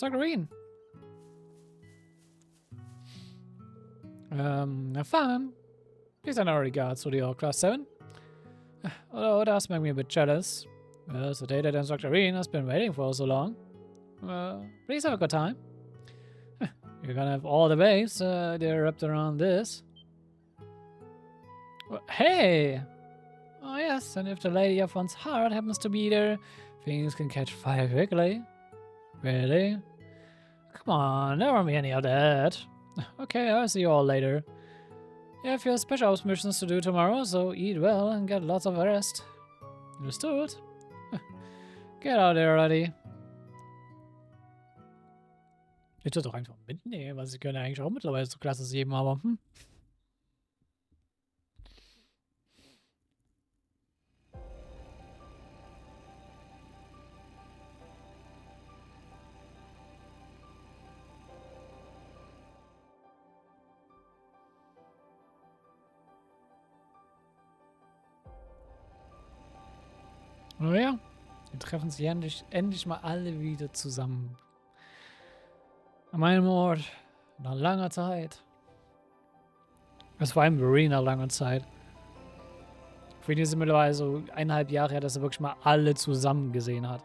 Dr. Green. Fine. Please send our regards to the old Class 7. Although it does make me a bit jealous. The day that Dr. Green has been waiting for so long. Please have a good time. You're gonna have all the babes they're wrapped around this. Hey! Oh yes, and if the lady of one's heart happens to be there, things can catch fire quickly. Really? Come on, never be any of that. Okay, I'll see you all later. You have your special ops missions to do tomorrow, so eat well and get lots of rest. Understood? Get out there already. Ich würde doch einfach mitnehmen, was ich könnte eigentlich auch mittlerweile zur Klasse 7, aber Naja, wir treffen sich endlich mal alle wieder zusammen. An meinem Ort. Nach langer Zeit. Das war ein Marine nach langer Zeit. Für ihn ist es mittlerweile so 1,5 Jahre her, dass er wirklich mal alle zusammen gesehen hat.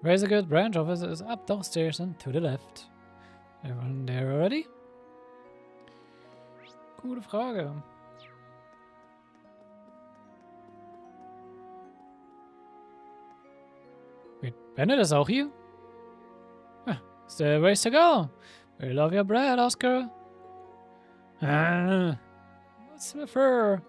Razor Good branch office is up those stairs and to the left. Everyone there already? Gute Frage. Wait, Bennett is auch hier? It's the ways to go. We love your bread, Oscar. What's with her?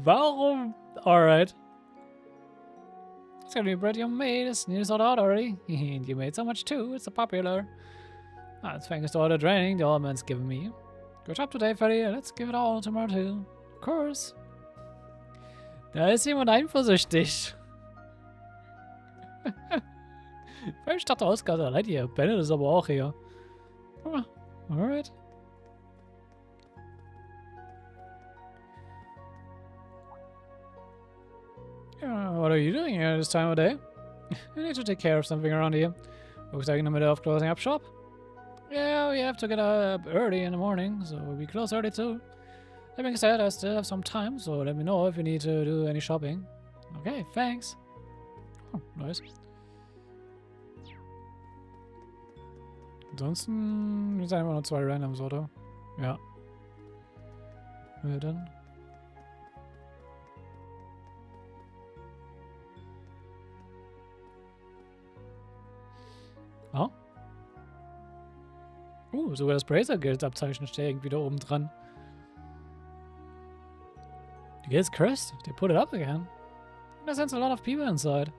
Warum? Alright. It's gonna be bread you made. It's nearly sold out already. And you made so much too. It's so popular. It's thanks to all the training the old man's given me. Good job today, Freddy. Let's give it all tomorrow too. Of course. Da ist jemand eifersüchtig. Ich dachte, Oscar ist allein hier. Bennett ist aber auch hier. Alright. What are you doing here this time of day? You need to take care of something around here. Looks like in the middle of closing up shop. Yeah, we have to get up early in the morning, so we close early too. That being said, I still have some time, so let me know if you need to do any shopping. Okay, thanks. Oh, nice. Ansonsten sind einfach nur 2 Randoms, oder? Ja. Dann. Oh. Sogar das Bracer Guild-Abzeichen steht irgendwie da oben dran. The guild's cursed. They put it up again. That sends a lot of people inside.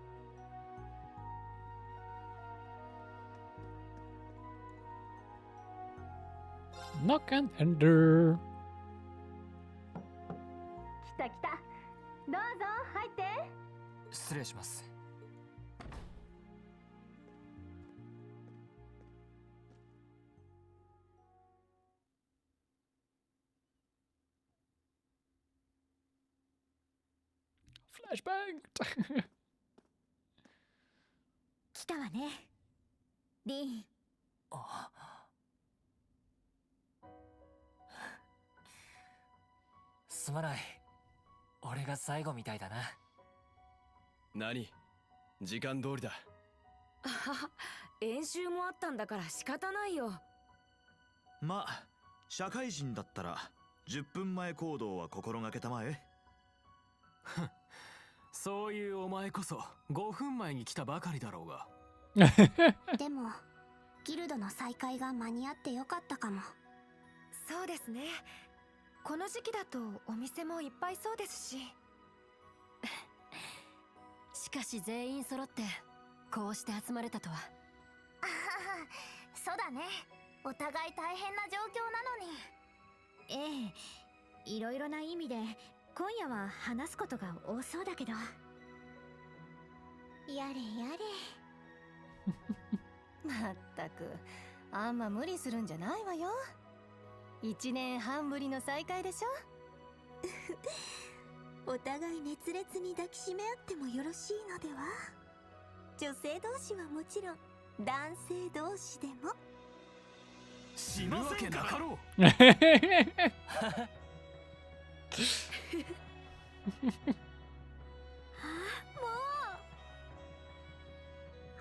Knock and enter. 来た来た。どうぞ入って。失礼します。Flashbang. 来たわね。リン。すまない。俺が最後みたいだな。何？時間通りだ。あ、演習もあったんだから仕方ないよ。まあ社会人だったら10分前行動は心がけたまえ。そういうお前こそ5分前に来たばかりだろうが。でもギルドの再開が間に合ってよかったかも。そうですね。この時期だとお店もいっぱいそうですし。しかし全員揃ってこうして集まれたとは。あはは、そうだね。お互い大変な状況なのに。ええ、いろいろな意味で今夜は話すことが多そうだけど。やれやれ。まったくあんま無理するんじゃないわよ。1年半ぶりの再会でしょ。お互い熱烈に抱きしめ合ってもよろしいのでは。女性同士はもちろん男性同士でも。しませんかろう。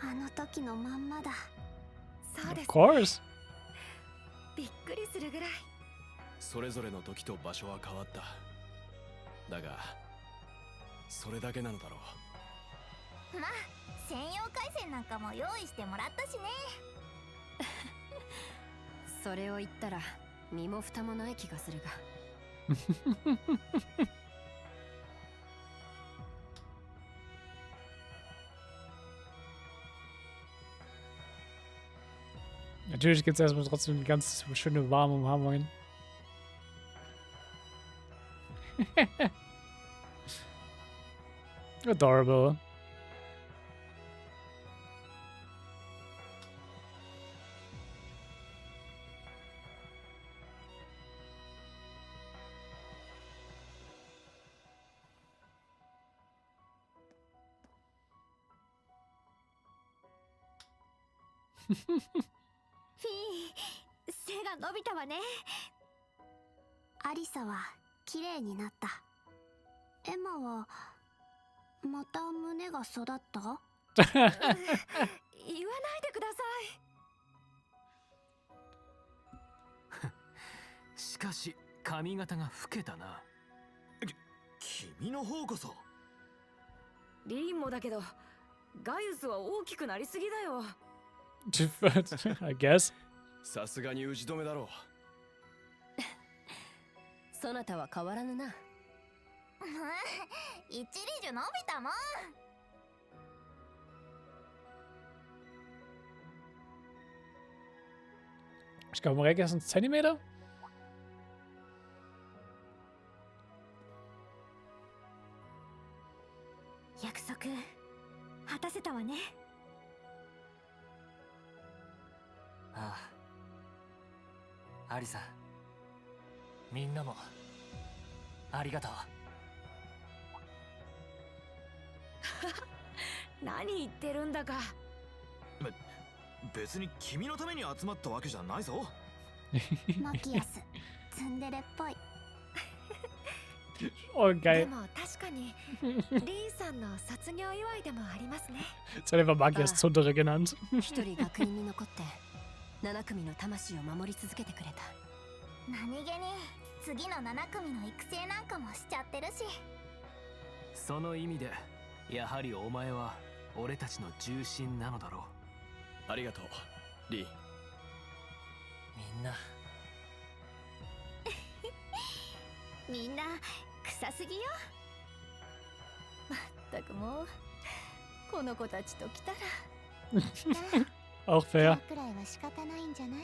あの時のまんまだ。そうです。Of course. びっくりするぐらい。それぞれの時と場所は変わった。だがそれだけなのだろう。まあ専用回線なんかも用意してもらったしね。それを言ったら身も蓋もない気がするが。Natürlich gibt es erstmal trotzdem die ganz schöne warme Umarmungen. Adorable.背が伸びたわね。アリサは綺麗になった。エマはまた胸が育った？言わないでください。しかし髪型が老けたな。君の方こそ。リリンもだけどガイウスは大きくなりすぎだよ。I guess. さすがに打ち止めだろう。そなたは変わらぬな。一里樹伸びたもん。Ich glaube, Marek ist ein Zentimeter. 約束果たせたわね。ああ、アリさん、みんなもありがとう。何言ってるんだか。別に君のために集まったわけじゃないぞ。マキアス、ツンデレっぽい。Oh, で geil. も確かにリンさんの卒業祝いでもありますね。Jetzt hat einfach Magias Zundere genannt. 一人学院に残って7組の魂を守り続けてくれた。何気に次の7組の育成なんかもしちゃってるし。その意味でやはりお前は俺たちの重心なのだろう。ありがとうリン。みんなみんな臭すぎよ。まったくもうこの子たちと来たら。Auch fair. くらいは仕方ないんじゃない？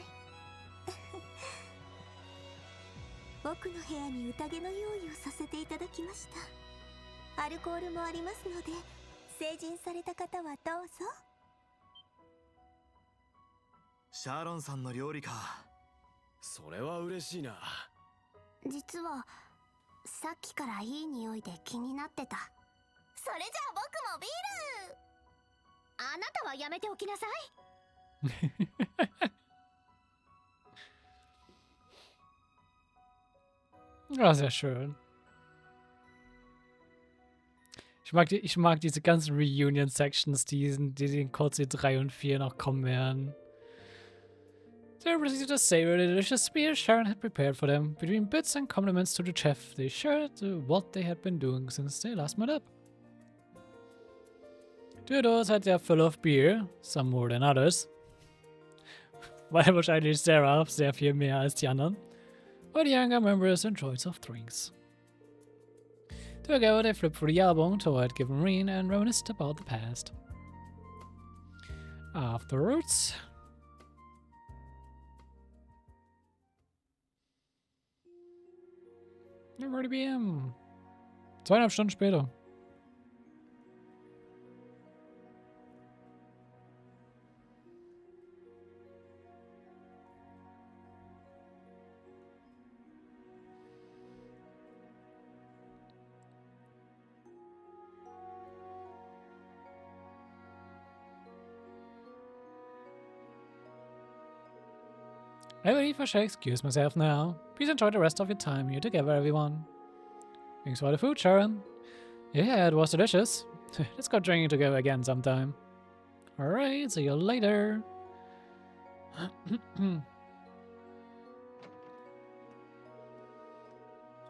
僕の部屋に宴の用意をさせていただきました。アルコールもありますので、成人された方はどうぞ。シャーロンさんの料理か。それは嬉しいな。実はさっきからいい匂いで気になってた。それじゃあ僕もビール。あなたはやめておきなさい。Ja, sehr schön. Ich mag diese ganzen Reunion-Sections, die in Kurze 3 und 4 noch kommen werden. They proceeded to savor the delicious meal Sharon had prepared for them. Between bits and compliments to the chef, they shared what they had been doing since they last met up. Two of those had their fill of beer, some more than others. Weil wahrscheinlich Sarah sehr viel mehr als die anderen. But the younger members enjoyed soft drinks. Together they flipped through the album toward Given Reen and reminisced about the past. Afterwards... Already PM. 2,5 Stunden später. I believe I shall excuse myself now. Please enjoy the rest of your time here together, everyone. Thanks for the food, Sharon. Yeah, it was delicious. Let's go drinking together again sometime. Alright, see you later.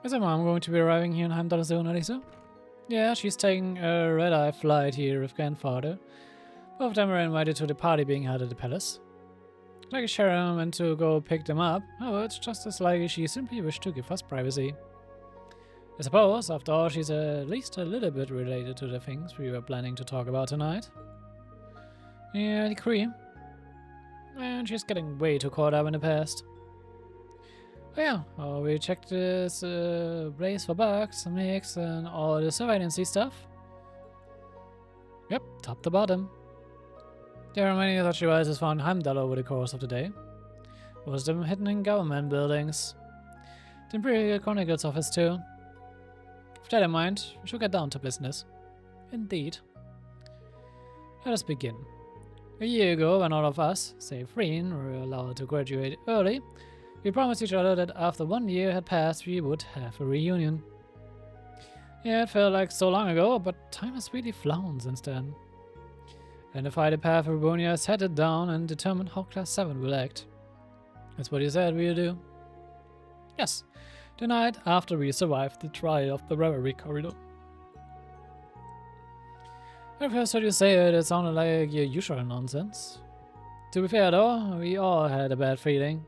Is her mom going to be arriving here in Heimdall soon, Elisa? Yeah, she's taking a red-eye flight here with grandfather. Both of them are invited to the party being held at the palace. Like Sharon went to go pick them up. Oh, it's just as likely she simply wished to give us privacy. I suppose, after all, she's at least a little bit related to the things we were planning to talk about tonight. Yeah, I agree. And she's getting way too caught up in the past. Oh yeah, we checked this place for bugs, mix, and all the surveillance stuff. Yep, top to bottom. There are many such devices found in Heimdall over the course of the day. Most of them hidden in government buildings. The Imperial Chronicles office too. With that in mind, we should get down to business. Indeed. Let us begin. A year ago, when all of us, save Reen, were allowed to graduate early, we promised each other that after 1 year had passed, we would have a reunion. Yeah, it felt like so long ago, but time has really flown since then. And the fighter path of Erebonia has headed down and determined how Class 7 will act. That's what you said we'll do. Yes, the night after we survived the trial of the Reverie Corridor. When I first heard you say it, it sounded like your usual nonsense. To be fair though, we all had a bad feeling.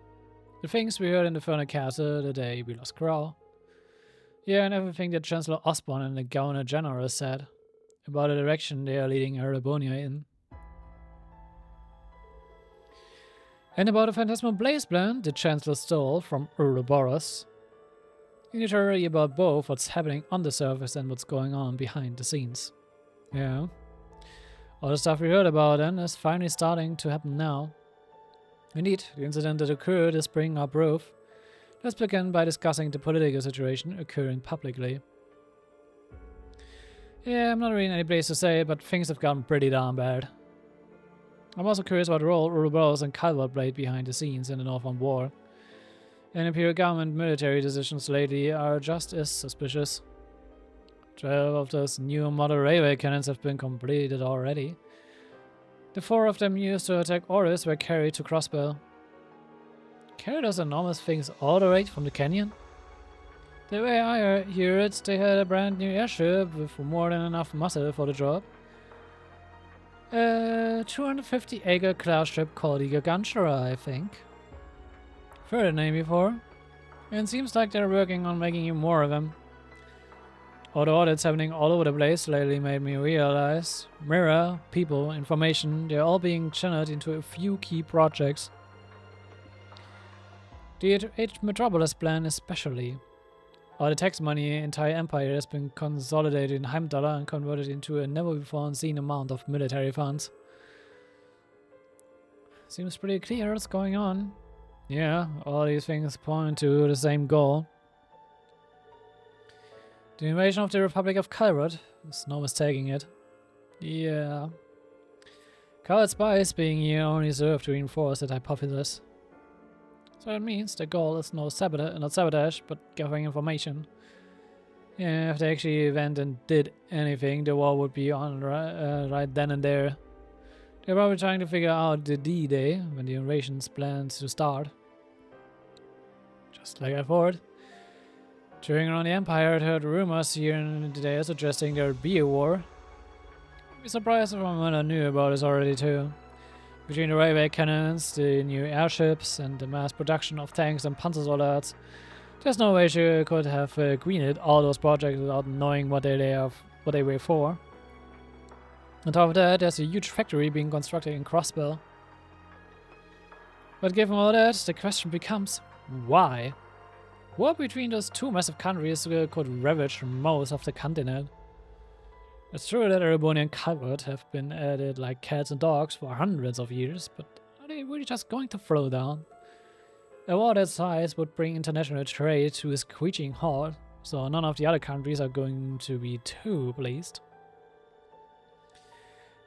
The things we heard in the Furnace Castle the day we lost Crow. Yeah, and everything that Chancellor Osborne and the Governor General said about the direction they are leading Erebonia in. And about the Phantasmal Blaze plan the Chancellor stole from Ouroboros. You need to worry about both what's happening on the surface and what's going on behind the scenes. Yeah. All the stuff we heard about then is finally starting to happen now. Indeed, the incident that occurred is bringing up proof. Let's begin by discussing the political situation occurring publicly. Yeah, I'm not really in any place to say, but things have gotten pretty darn bad. I'm also curious what role Ouroboros and Calvert played behind the scenes in the Northern War. And Imperial government military decisions lately are just as suspicious. 12 of those new model railway cannons have been completed already. The 4 of them used to attack Oris were carried to Crossbow. Carry those enormous things all the way from the canyon? The way I hear it, they had a brand new airship with more than enough muscle for the job. A 250-acre class ship called the Gargantua, I think. Heard the name before. And it seems like they're working on making even more of them. All the audits happening all over the place lately made me realize mirror, people, information, they're all being channeled into a few key projects. The H Metropolis plan especially. All the tax money entire empire has been consolidated in Heimdall and converted into a never-before-seen amount of military funds. Seems pretty clear what's going on. Yeah, all these things point to the same goal. The invasion of the Republic of Calrod. There's no mistaking it. Yeah. Calrod spies being here only serve to reinforce that hypothesis. So it means the goal is not sabotage, but gathering information. Yeah, if they actually went and did anything, the war would be on right then and there. They're probably trying to figure out the D-Day, when the invasion's planned to start. Just like I thought. Touring around the Empire, I heard rumors here and there suggesting there would be a war. I'd be surprised if I knew about this already too. Between the railway cannons, the new airships, and the mass production of tanks and Panzersoldaten, there's no way she could have greenlit all those projects without knowing what they were for. On top of that, there's a huge factory being constructed in Crossbell. But given all that, the question becomes, why? War between those two massive countries could ravage most of the continent. It's true that Erebonia and Calvert have been at it like cats and dogs for hundreds of years, but are they really just going to throw down? A war that size would bring international trade to a screeching halt, so none of the other countries are going to be too pleased.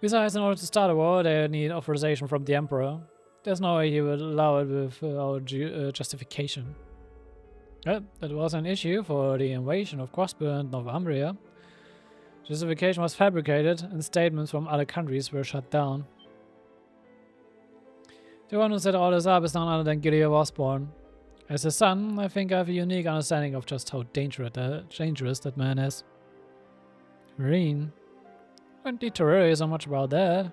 Besides, in order to start a war, they need authorization from the Emperor. There's no way he would allow it without justification. That was an issue for the invasion of Crossbell and Northumbria. Justification was fabricated, and statements from other countries were shut down. The one who set all this up is none other than Gideon Osborne. As his son, I think I have a unique understanding of just how dangerous that man is. Marine. I don't need to worry so much about that.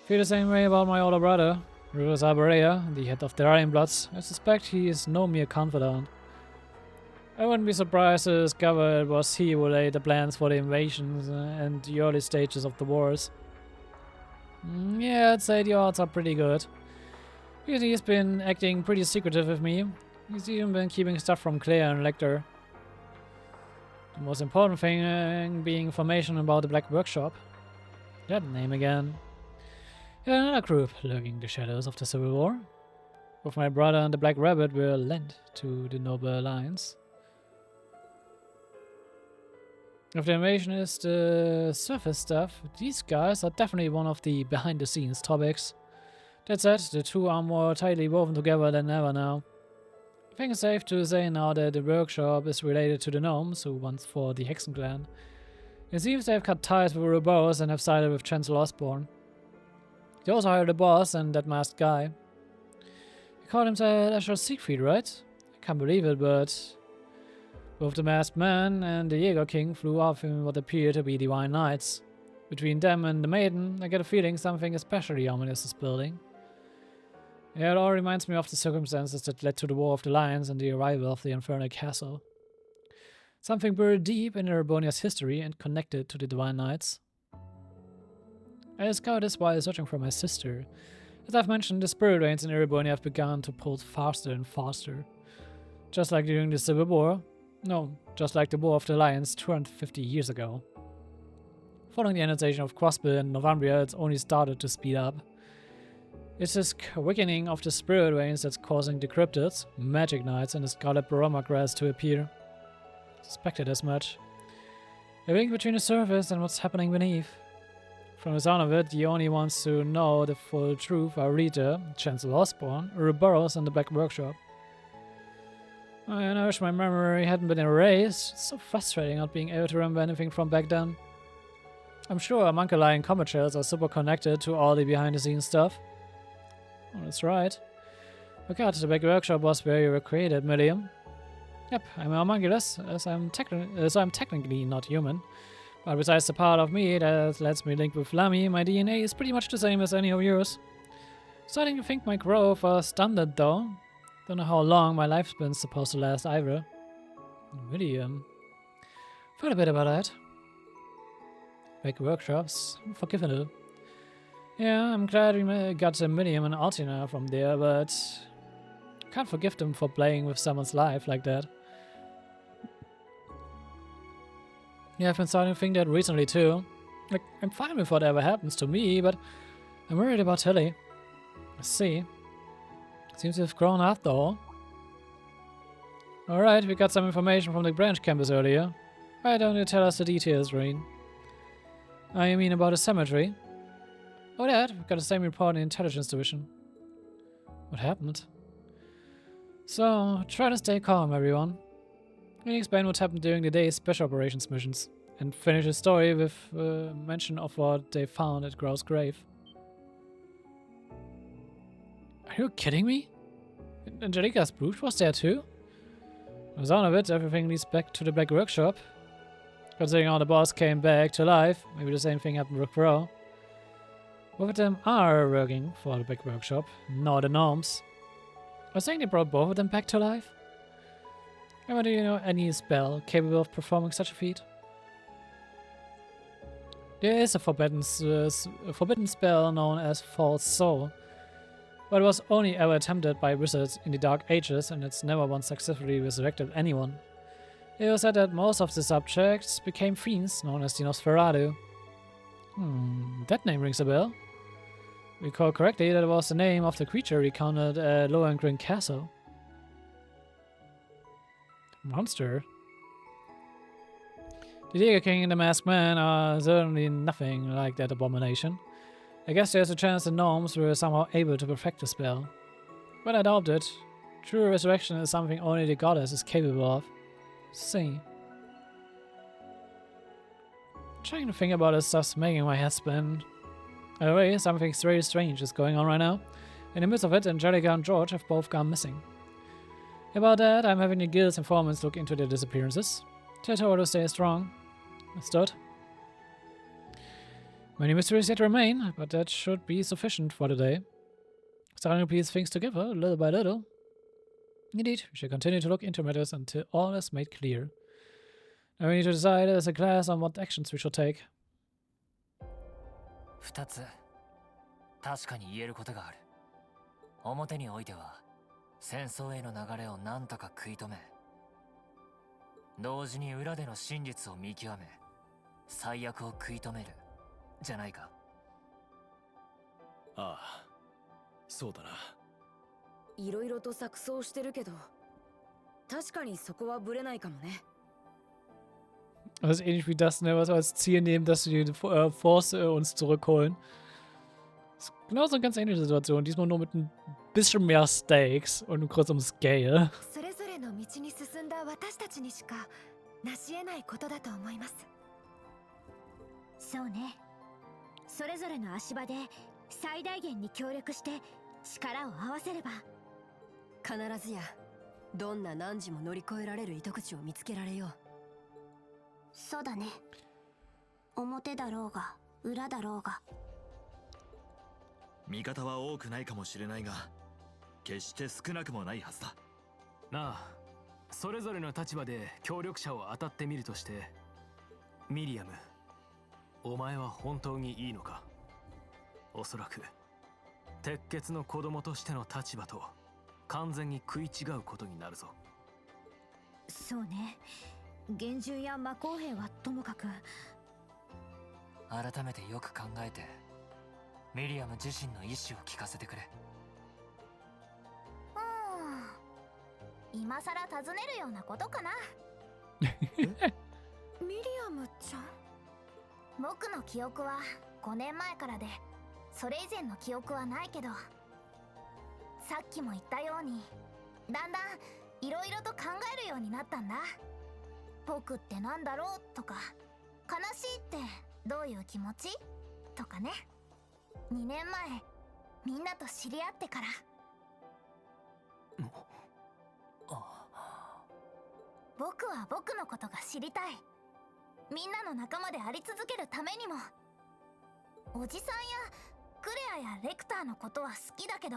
Feel the same way about my older brother, Rufus Arborea, the head of the Ironbloods. I suspect he is no mere confidant. I wouldn't be surprised to discover it was he who laid the plans for the invasions and the early stages of the wars. Yeah, I'd say the odds are pretty good. He's been acting pretty secretive with me. He's even been keeping stuff from Claire and Lecter. The most important thing being information about the Black Workshop. That name again. Yet another group lurking the shadows of the Civil War. Both my brother and the Black Rabbit were lent to the Noble Alliance. If the invasion is the surface stuff, these guys are definitely one of the behind-the-scenes topics. That said, the two are more tightly woven together than ever now. I think it's safe to say now that the workshop is related to the gnomes who once fought the Hexen clan. It seems they have cut ties with Ouroboros and have sided with Chancellor Osborne. They also hired the boss and that masked guy. He called himself Asher Siegfried, right? I can't believe it, but both the masked man and the Jaeger King flew off in what appear to be divine knights. Between them and the maiden, I get a feeling something especially ominous is building. Yeah, it all reminds me of the circumstances that led to the War of the Lions and the arrival of the Infernal Castle. Something buried deep in Erebonia's history and connected to the Divine Knights. I discovered this while searching for my sister. As I've mentioned, the spirit rains in Erebonia have begun to pulse faster and faster. Just like during the Civil War. No, just like the War of the Lions 250 years ago. Following the annexation of Crossbell and Northumbria, it's only started to speed up. It's this quickening of the spirit rains that's causing the cryptids, magic knights, and the scarlet baroma grass to appear. Suspected as much. A link between the surface and what's happening beneath. From the sound of it, the only ones who know the full truth are Rita, Chancellor Osborne, Ouroboros, and the Black Workshop. I wish my memory hadn't been erased. It's so frustrating not being able to remember anything from back then. I'm sure homunculi and comet shells are super connected to all the behind-the-scenes stuff. Oh, that's right. Forgot the Black Workshop was where you were created, Milliam. Yep, I'm a homunculus, so I'm technically not human. But besides the part of me that lets me link with Lamy, my DNA is pretty much the same as any of yours. Starting to think my growth was stunted though. Don't know how long my lifespan's supposed to last either. Milliam. Thought a bit about that. Black Workshops, I'm forgiven it. Yeah, I'm glad we got Milliam and Altina from there, but can't forgive them for playing with someone's life like that. Yeah, I've been starting to think that recently too. Like, I'm fine with whatever happens to me, but I'm worried about Tilly. Let's see. Seems to have grown up though. Alright, we got some information from the branch campus earlier. Why don't you tell us the details, Rain? I mean about the cemetery. Oh, Dad, we got the same report in the intelligence division. What happened? So, try to stay calm, everyone. He explained what happened during the day's special operations missions and finished his story with mention of what they found at Grau's grave. Are you kidding me? Angelica's brooch was there too? From the sound of it, everything leads back to the Black Workshop. Considering how the boss came back to life, maybe the same thing happened with Grau. Both of them are working for the Black Workshop, not the gnomes. I was saying they brought both of them back to life. Emma, do you know any spell capable of performing such a feat? There is a forbidden spell known as False Soul, but it was only ever attempted by wizards in the Dark Ages, and it's never once successfully resurrected anyone. It was said that most of the subjects became fiends, known as the Nosferatu. That name rings a bell. Recall correctly, that was the name of the creature recounted at Lohengrin Castle. Monster? The Tiger King and the Masked Man are certainly nothing like that abomination. I guess there's a chance the gnomes were somehow able to perfect the spell. But I doubt it. True resurrection is something only the goddess is capable of. See. Trying to think about this stuff's making my head spin. Anyway, something very strange is going on right now. In the midst of it, Angelica and George have both gone missing. About that, I'm having the guild's informants look into their disappearances. Tell her to stay strong. Understood? Many mysteries yet remain, but that should be sufficient for today. Starting to piece things together, little by little. Indeed, we shall continue to look into matters until all is made clear. Now we need to decide as a class on what actions we should take. 2つ確かに言えることがある。表においては戦争への流れを何とか食い止め、同時に裏での真実を見極め、最悪を食い止めるじゃないか。ああ、そうだな。いろいろと錯綜してるけど、確かにそこはブレないかもね。Das ist ähnlich wie das, ne, was wir als Ziel nehmen, dass wir die Force uns zurückholen. Das ist genauso eine ganz ähnliche Situation. Diesmal nur mit ein bisschen mehr Stakes und kurz um Scale. それぞれの道に進んだ私たちにしか成し得ないことだと思います。そうね。それぞれの足場で最大限に協力して力を合わせれば必ずやどんな汝も乗り越えられる糸口を見つけられよう。そうだね。表だろうが裏だろうが。味方は多くないかもしれないが、決して少なくもないはずだ。なあ、それぞれの立場で協力者を当たってみるとして、ミリアム、お前は本当にいいのか？おそらく鉄血の子供としての立場と完全に食い違うことになるぞ。そうね。幻獣や魔公兵はともかく、改めてよく考えてミリアム自身の意思を聞かせてくれ。今さら尋ねるようなことかな。ミリアムちゃん？僕の記憶は5年前からで、それ以前の記憶はないけど、さっきも言ったようにだんだんいろいろと考えるようになったんだ。僕ってなんだろうとか、悲しいってどういう気持ちとかね。2年前みんなと知り合ってから。僕は僕のことが知りたい。みんなの仲間であり続けるためにも。おじさんやクレアやレクターのことは好きだけど、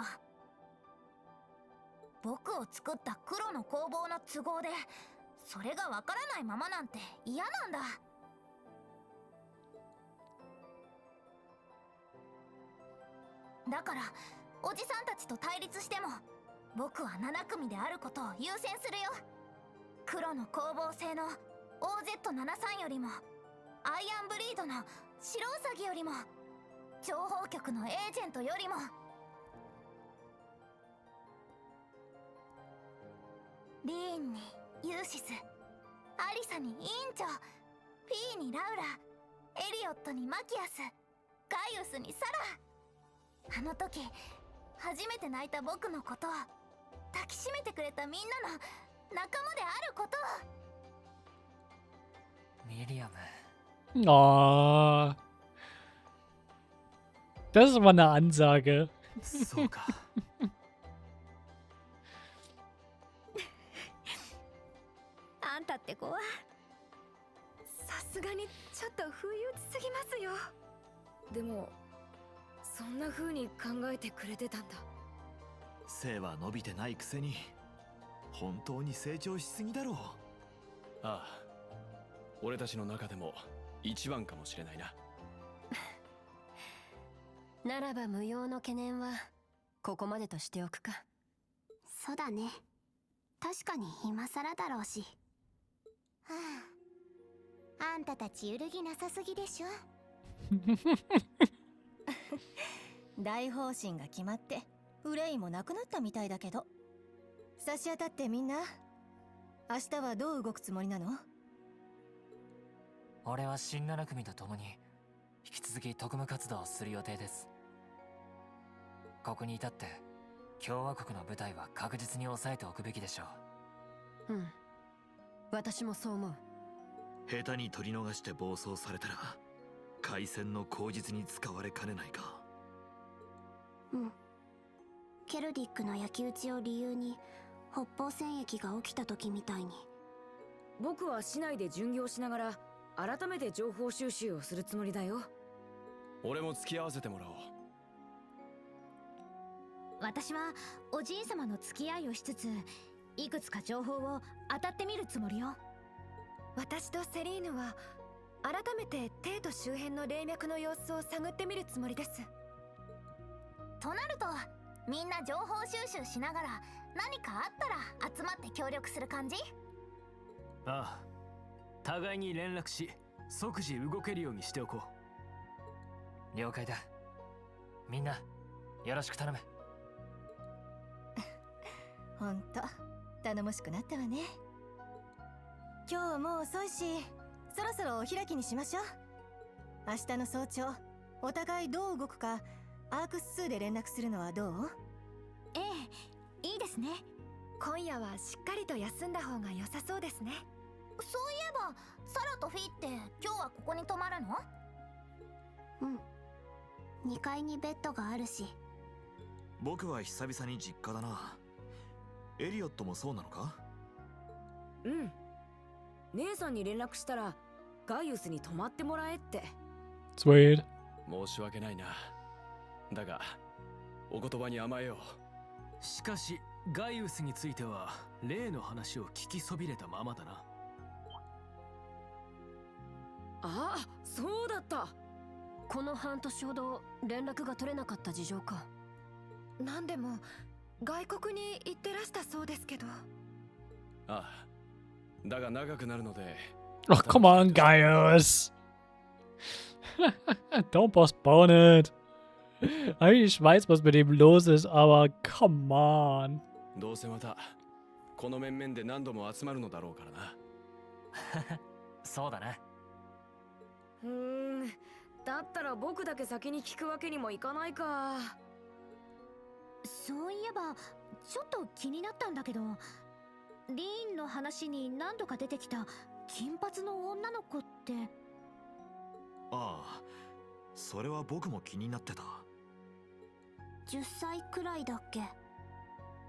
僕を作った黒の工房の都合でそれがわからないままなんて嫌なんだ。だからおじさんたちと対立しても僕は7組であることを優先するよ。黒の攻防性の OZ73 よりも、アイアンブリードの白ウサギよりも、諜報局のエージェントよりも。リーンにユーシス、アリサに委員長、フィーにラウラ、エリオットにマキアス、ガイウスにサラ。あの時初めて泣いた僕のことを抱きしめてくれたみんなの仲間であることを。ミリアム。Oh. Das ist aber eine Ansage. そうか。あんたって子はさすがにちょっと不意打ちすぎますよ。でもそんな風に考えてくれてたんだ。背は伸びてないくせに本当に成長しすぎだろう。ああ、俺たちの中でも一番かもしれないな。ならば無用の懸念はここまでとしておくか。そうだね。確かに今更だろうし。はあ、あんたたち揺るぎなさすぎでしょ。大方針が決まって憂いもなくなったみたいだけど、差し当たってみんな明日はどう動くつもりなの？俺は新7組と共に引き続き特務活動をする予定です。ここに至って共和国の部隊は確実に抑えておくべきでしょう。うん、私もそう思う。下手に取り逃して暴走されたら開戦の口実に使われかねないか。うん。ケルディックの焼き討ちを理由に北方戦役が起きた時みたいに。僕は市内で巡業しながら改めて情報収集をするつもりだよ。俺も付き合わせてもらおう。私はおじい様の付き合いをしつついくつか情報を当たってみるつもりよ。私とセリーヌは改めて帝都周辺の霊脈の様子を探ってみるつもりです。となるとみんな情報収集しながら何かあったら集まって協力する感じ？ああ、互いに連絡し即時動けるようにしておこう。了解だ。みんなよろしく頼む。ほんと頼もしくなったわね。今日はもう遅いしそろそろお開きにしましょう。明日の早朝お互いどう動くかアークス2で連絡するのはどう？ええ、いいですね。今夜はしっかりと休んだ方が良さそうですね。そういえばサラとフィって今日はここに泊まるの？うん、2階にベッドがあるし。僕は久々に実家だな。エリオットもそうなのか？うん、姉さんに連絡したらガイウスに泊まってもらえって。Sweet。申し訳ないな。だがお言葉に甘えよう。しかしガイウスについては例の話を聞きそびれたままだな。ああ、そうだった。この半年ほど連絡が取れなかった事情か。なんでも外国に行ってらしたそうですけど。ああ、だが長くなるので。Oh, come on, Gaius. Don't postpone it. Ich weiß, was mit ihm los ist, aber come on. どうせまたこの面々で何度も集まるのだろうからな。そうだな。だったら僕だけ先に聞くわけにもいかないか。そういえばちょっと気になったんだけど、リーンの話に何度か出てきた金髪の女の子って。ああ、それは僕も気になってた。10歳くらいだっけ？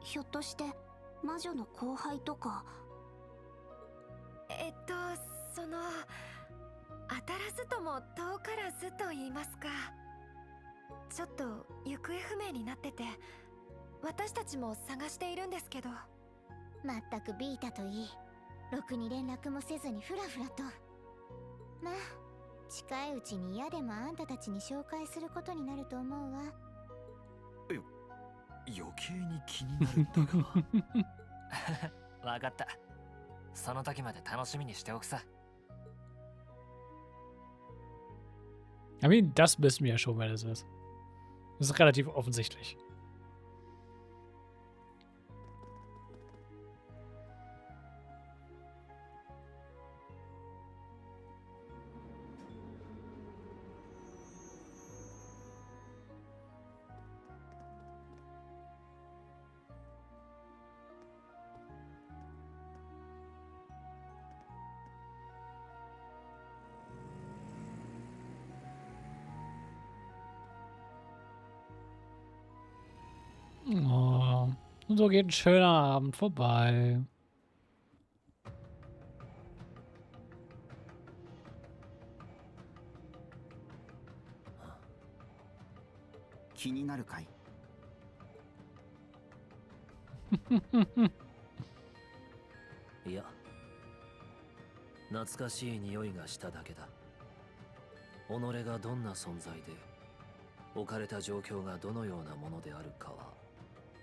ひょっとして魔女の後輩とか？その当たらずとも遠からずと言いますか、ちょっと行方不明になってて私たちも探しているんですけど。まったくビータといい、ろくに連絡もせずにフラフラと。まあ近いうちに嫌でもあんたたちに紹介することになると思うわ。余計に気になるんだが。わかった。その時まで楽しみにしておくさ。I mean, das wissen wir ja schon, wer das ist. Das ist relativ offensichtlich. Oh, und so geht ein schöner Abend vorbei. 気になるかい？いや、懐かしい匂いがしただけだ。己がどんな存在で、置かれた状況がどのようなものであるかは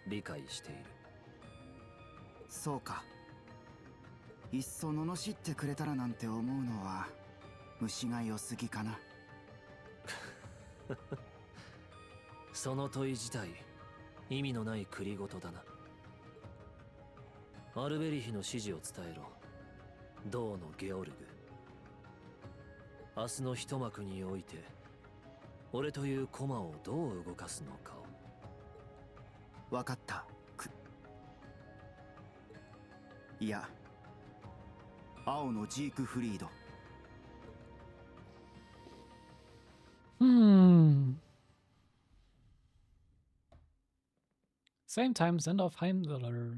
理解している。そうか。いっそ罵ってくれたらなんて思うのは虫が良すぎかな。その問い自体、意味のない繰り事だな。アルベリヒの指示を伝えろ。銅のゲオルグ。明日の一幕において、俺という駒をどう動かすのかを。わかった。いや、青のジークフリード。Same time, send off Heimdallr.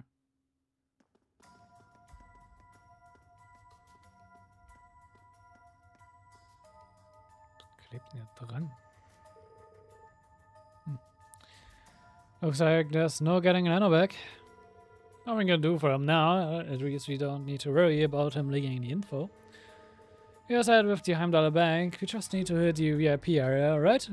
Klebt denn jetzt dran? Looks like there's no getting Anna back. Nothing we can do for him now. At least we don't need to worry about him leaking the info. Here's that with the Heimdallr Bank. We just need to hit the VIP area, right?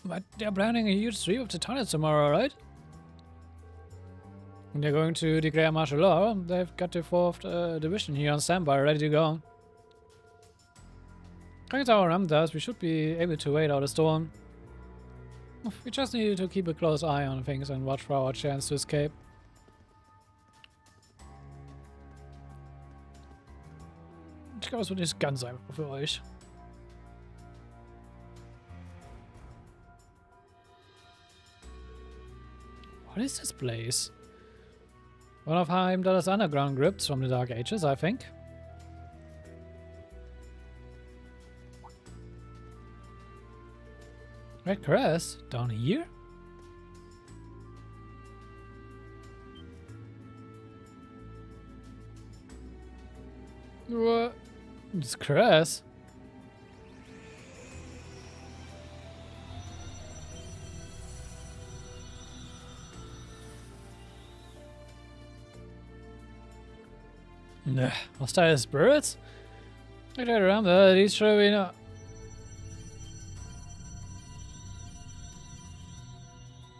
But they're planning a huge sweep of the tunnels tomorrow, right? And they're going to declare martial law. They've got the 4th division here on standby, ready to go. Thanks to our Ramdas, we should be able to wait out a storm. We just need to keep a close eye on things and watch for our chance to escape. Ich glaube, es wird nicht ganz einfach für euch. What is this place? One of Heimdallr's underground crypts from the Dark Ages, I think. Red Crest? Down here? What? This crest? Nah, hostile spirits? Look right around there, these should be not.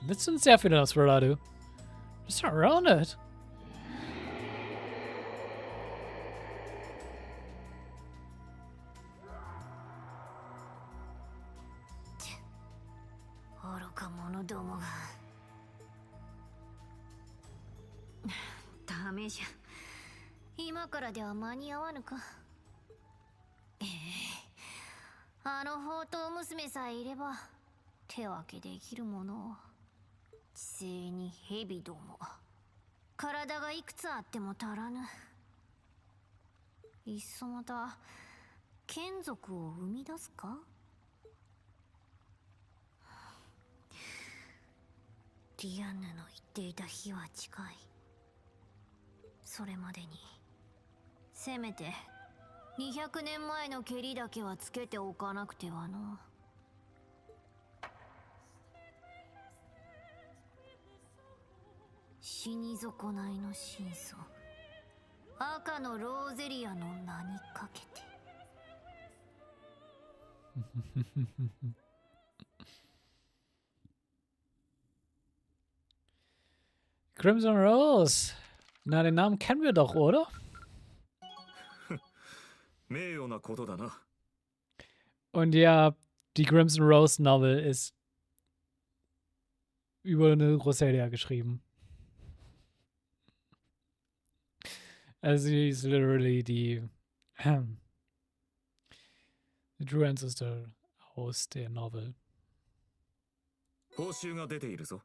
Das sind sehr viele Nosferatu. Just around it. Crimson Rose. Na, den Namen kennen wir doch, oder? Und ja, die Crimson Rose Novel ist über eine Roselia geschrieben. Also sie ist literally die True Ancestor aus der Novel. 報酬が出ているぞ。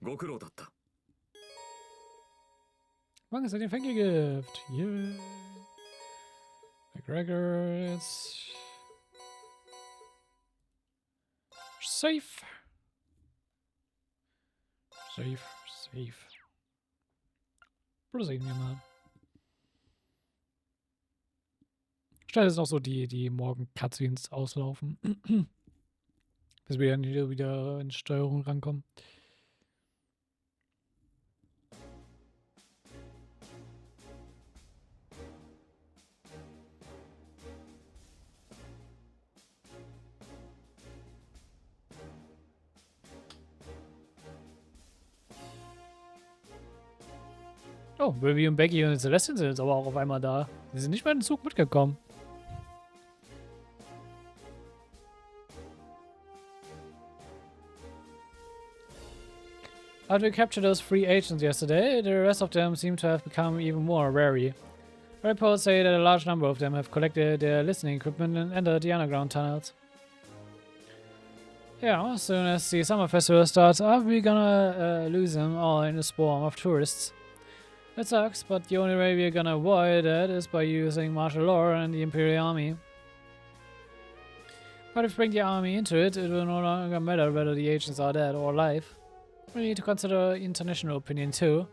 ご苦労だった。Wann ist denn Fängegift? Yeah. records. Safe. Safe. Proceeden wir mal. Schnell ist noch so die morgen Cutscenes auslaufen. Bis wir dann wieder in Steuerung rankommen. Oh, Vivi und Becky und Celestin sind jetzt aber auch auf einmal da. Sie sind nicht mehr in den Zug mitgekommen. After we captured those 3 agents yesterday, the rest of them seem to have become even more wary. Reports say that a large number of them have collected their listening equipment and entered the underground tunnels. Yeah, as soon as the summer festival starts up, we're gonna lose them all in a swarm of tourists. It sucks, but the only way we're gonna avoid that is by using martial law and the Imperial Army. But if we bring the army into it, it will no longer matter whether the agents are dead or alive. We need to consider international opinion too.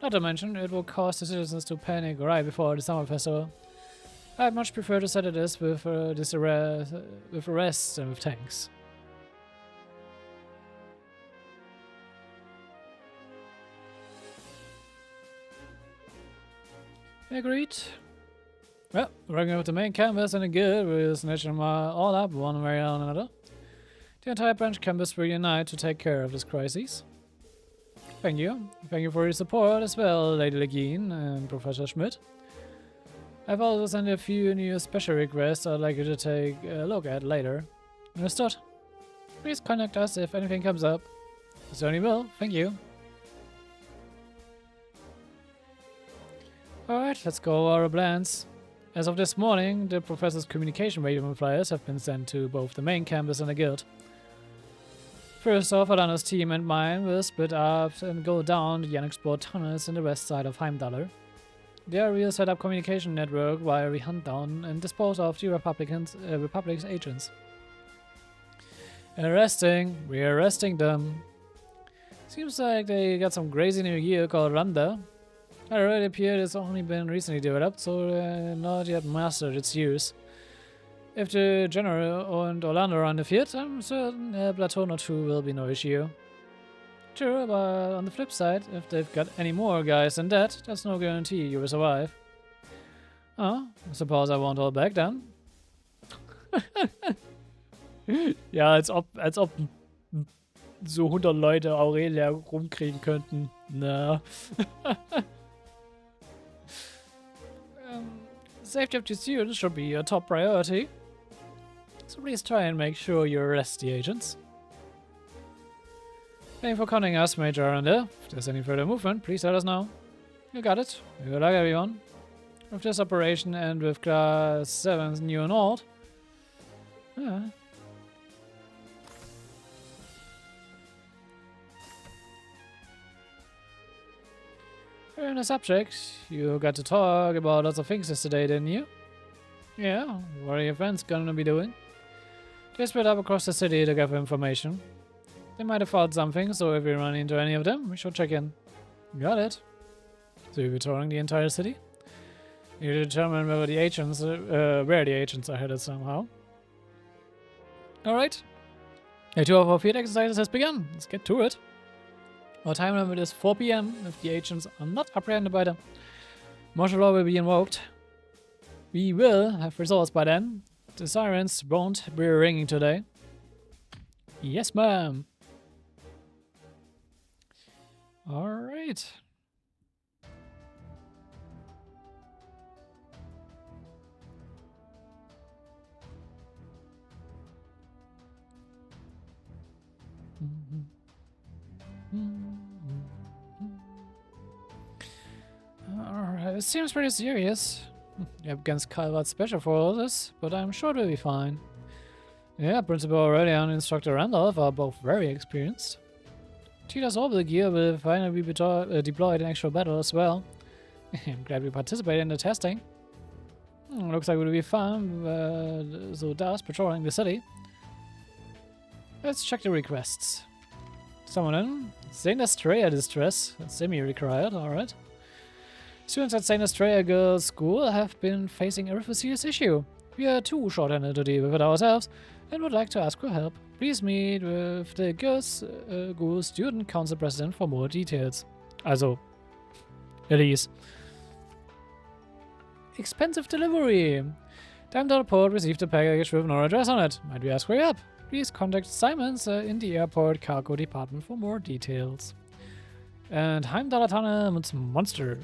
Not to mention, it will cause the citizens to panic right before the summer festival. I'd much prefer to settle this with arrests than with tanks. Agreed. Well, running over the main campus and the guild will snatch them all up one way or another. The entire branch campus will unite to take care of this crisis. Thank you. Thank you for your support as well, Lady Legine and Professor Schmidt. I've also sent a few new special requests I'd like you to take a look at later. Understood? Please contact us if anything comes up. I certainly will. Thank you. Alright, let's go over our plans. As of this morning, the Professor's communication radio flyers have been sent to both the main campus and the guild. First off, Alana's team and mine will split up and go down the unexplored tunnels in the west side of Heimdallr. There we'll set up communication network while we hunt down and dispose of the Republic's agents. We're arresting them. Seems like they got some crazy new gear called Randa. It already appeared it's only been recently developed, so not yet mastered its use. If the General and Orlando are undefeated, I'm certain a platoon or 2 will be no issue. True, but on the flip side, if they've got any more guys than that, there's no guarantee you will survive. Oh, I suppose I won't hold back then. Ja, als ob so 100 Leute Aurelia rumkriegen könnten. Na. Safety of the students should be your top priority. So please try and make sure you arrest the agents. Thank you for contacting us, Major Aranda. If there's any further movement, please let us know. You got it. Good luck, everyone. With this operation and with Class 7's new and old. Yeah. In the subject, you got to talk about lots of things yesterday, didn't you? Yeah, what are your friends gonna be doing? They split up across the city to gather information. They might have found something, so if we run into any of them, we should check in. Got it. So you'll be touring the entire city? You determine where the agents are headed somehow. Alright. A tour of our field exercises has begun. Let's get to it. Our time limit is 4 PM. If the agents are not apprehended by them, martial law will be invoked. We will have results by then. The sirens won't be ringing today. Yes, ma'am. Alright. Alright, it seems pretty serious. You have Ganz Calvat's special forces, but I'm sure it'll be fine. Yeah, Principal Aurelian and Instructor Randolph are both very experienced. Tita's orbital gear will finally be deployed in actual battle as well. I'm glad we participated in the testing. Looks like it would be fun, so does patrolling the city. Let's check the requests. Someone in. St. Estrella distress. That's semi-required, alright. Students at St. Estrella Girls' School have been facing a serious issue. We are too short-handed to deal with it ourselves and would like to ask for help. Please meet with the Girls' School Student Council President for more details. Also, Elise. Expensive delivery. Time Port received a package with no address on it. Might we ask for your help? Please contact Simons in the airport cargo department for more details. And Heimdallertanne mit Monster.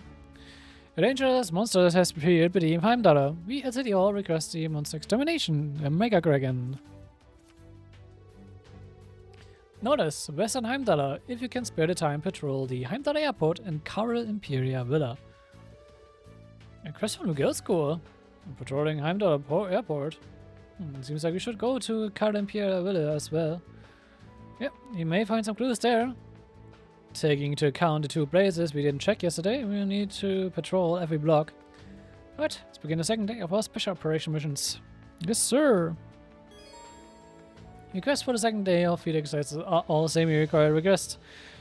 A dangerous monster has appeared beneath Heimdaller. We at City Hall request the monster extermination. A Mega Dragon. Notice, Western Heimdaller. If you can spare the time, patrol the Heimdaller airport and Carol Imperia Villa. A request from the girls' school. Patrolling Heimdaller airport. Seems like we should go to Carol Imperia Villa as well. Yep, you may find some clues there. Taking into account the 2 places we didn't check yesterday, we need to patrol every block. Right, let's begin the second day of our special operation missions. Yes, sir. Requests for the second day of field exercises are all semi-required requests.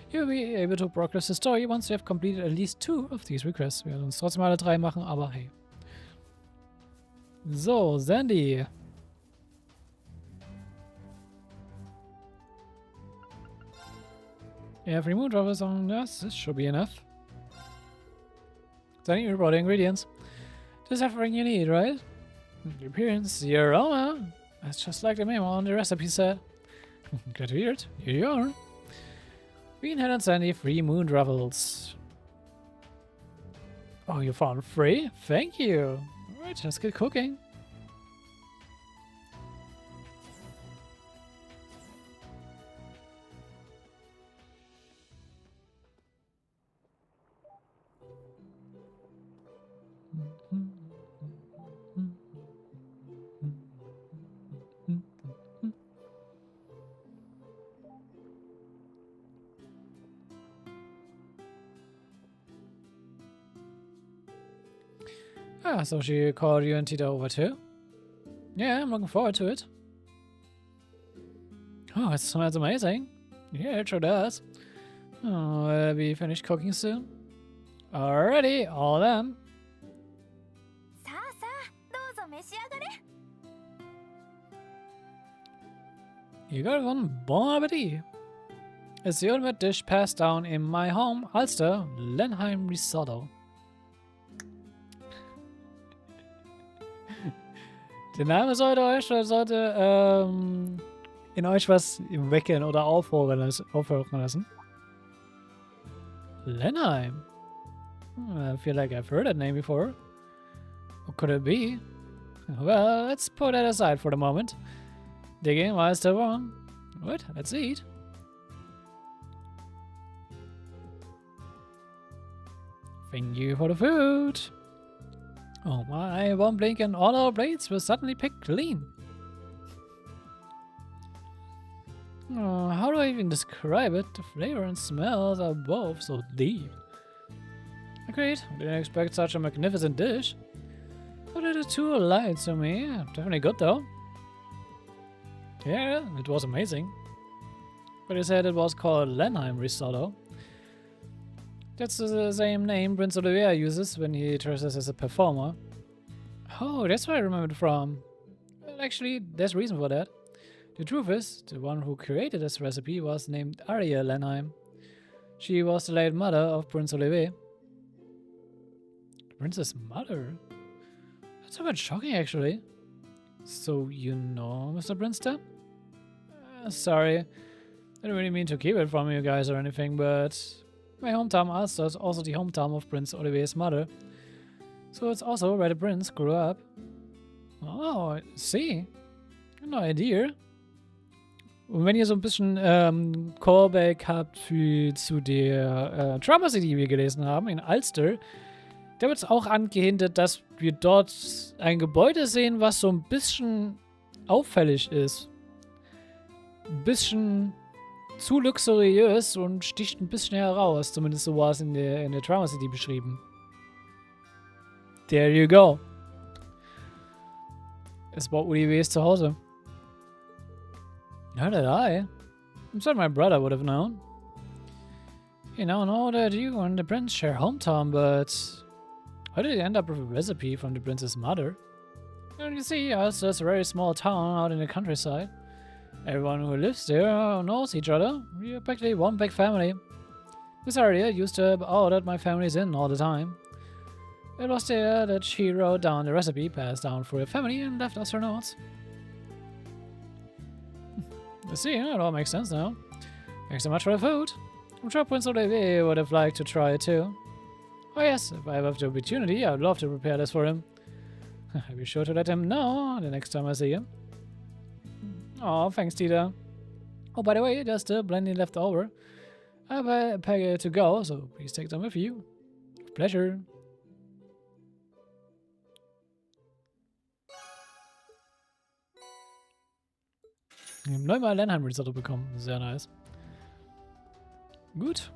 You'll be able to progress the story once you have completed at least 2 of these requests. Wir werden uns trotzdem alle 3 machen, aber hey. So, Sandy. Every moon drop is on us. This should be enough. Sandy, you brought the ingredients. This is everything you need, right? The appearance, the aroma. That's just like the memo on the recipe set. Glad to hear it. Here you are. Beanhead and Sandy, 3 moon truffles. Oh, you found 3? Thank you. Alright, let's get cooking. Ah, so she called you and Tita over too? Yeah, I'm looking forward to it. Oh, it smells amazing. Yeah, it sure does. Oh, will we finish cooking soon? Alrighty, all done. さあさあ、どうぞ召し上がれ。You got one. Bon appetit. It's the ultimate dish passed down in my home, Ulster, Lenheim Risotto. Der Name sollte in euch was wecken oder aufhören lassen. Lenheim. I feel like I've heard that name before. What could it be? Well, let's put that aside for the moment. Digging while still warm. What? Let's eat. Thank you for the food. Oh my, one blink and all our blades will suddenly pick clean. Oh, how do I even describe it? The flavor and smells are both so deep. Agreed, I didn't expect such a magnificent dish. But it is too light to me. Definitely good though. Yeah, it was amazing. But you said it was called Lenheim Risotto. That's the same name Prince Olivier uses when he dresses as a performer. Oh, that's where I remember it from. Well, actually, there's a reason for that. The truth is, the one who created this recipe was named Arya Lenheim. She was the late mother of Prince Olivier. The prince's mother? That's a bit shocking, actually. So, you know Mr. Princeton? Sorry, I didn't really mean to keep it from you guys or anything, but my hometown Ulster is also the hometown of Prince Olivier's mother. So it's also where the prince grew up. Oh, I see. No idea. Und wenn ihr so ein bisschen Callback habt zu der Drama City, die wir gelesen haben, in Ulster, da wird es auch angehintet, dass wir dort ein Gebäude sehen, was so ein bisschen auffällig ist. Ein bisschen zu luxuriös und sticht ein bisschen heraus. Zumindest so war es in der Drama City beschrieben. There you go. Es war UDWs zu Hause. How did I? I'm certain my brother would have known. You now know that you and the prince share hometown, but how did you end up with a recipe from the prince's mother? And you see, it's just a very small town out in the countryside. Everyone who lives there knows each other. We're practically one big family. Miss Harriet used to out at my family's inn all the time. It was there that she wrote down the recipe passed down through the family and left us her notes. You see, it all makes sense now. Thanks so much for the food. I'm sure Prince Olivier would have liked to try it too. Oh yes, if I have the opportunity, I'd love to prepare this for him. I'll be sure to let him know the next time I see him. Oh, thanks, Tita. Oh, by the way, there's still plenty left over. I have a pack to go, so please take them with you. With pleasure. Wir haben neunmal Lenheim-Risotto bekommen. Sehr nice. Gut.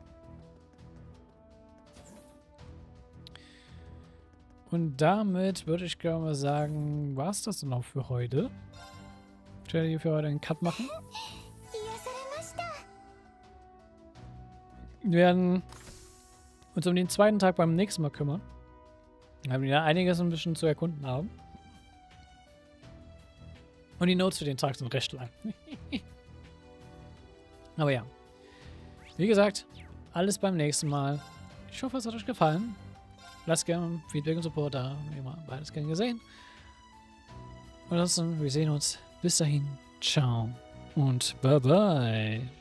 Und damit würde ich gerne mal sagen, war es das dann auch für heute? Ich werde hier für heute einen Cut machen. Wir werden uns um den zweiten Tag beim nächsten Mal kümmern. Wir haben ja einiges ein bisschen zu erkunden haben. Und die Notes für den Tag sind recht lang. Aber ja. Wie gesagt, alles beim nächsten Mal. Ich hoffe, es hat euch gefallen. Lasst gerne Feedback und Support da. Wie immer, beides gern gesehen. Und ansonsten, wir sehen uns. Bis dahin. Ciao. Und bye bye.